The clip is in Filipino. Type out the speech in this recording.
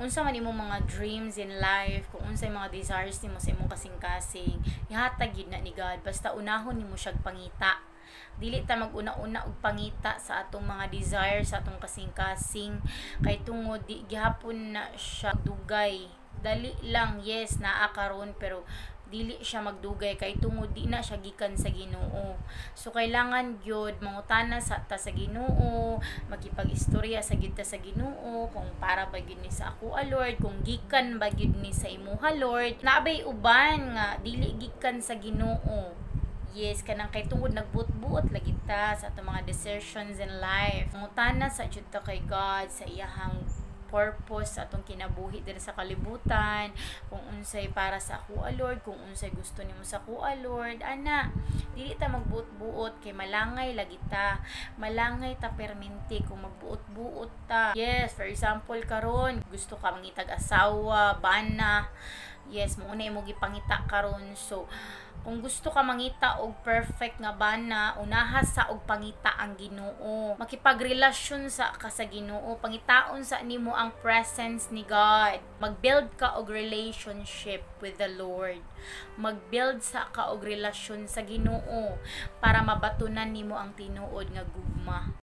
unsa man imong mga dreams in life, kung unsay mga desires nimo sa imong kasing-kasing, ihatag yun na ni God. Basta unahon nimo siyang pangita. Dili ta mag-una-una og pangita sa atong mga desires, sa atong kasing-kasing, kay tungod di gihapon na siya dugay. Dali lang, yes, naa karon, pero dili siya magdugay kay tungod di na siya gikan sa Ginoo. So kailangan gyud mangutana sa ta sa Ginoo, makipag-istorya sa gyud ta sa Ginoo kung para ba gyud ni sa ako, Lord, kung gikan ba gyud ni sa imuha, Lord. Naabay uban nga dili gikan sa Ginoo. Yes, kanang kay tungod nagbuot-buot lagi ta sa atong mga decisions in life. Mangutana sa jud ta kay God sa iyahang purpose sa atong kinabuhi diri sa kalibutan, kung unsay para sa ako, Lord, kung unsay gusto nimo sa ako, Lord. Ana, dili ta magbuot-buot kay malangay lagi ta. Malangay ta perminti kung magbuot-buot ta. Yes, for example karon gusto ka mangitag asawa, bana. Yes, mo una imo gipangita karon. So kung gusto ka mangita og perfect nga bana, unaha sa og pangita ang Ginoo. Makipagrelasyon sa ka sa Ginoo, pangitaon sa nimo ang presence ni God. Magbuild ka og relationship with the Lord. Magbuild sa ka og relasyon sa Ginoo para mabatunan nimo ang tinuod nga gugma.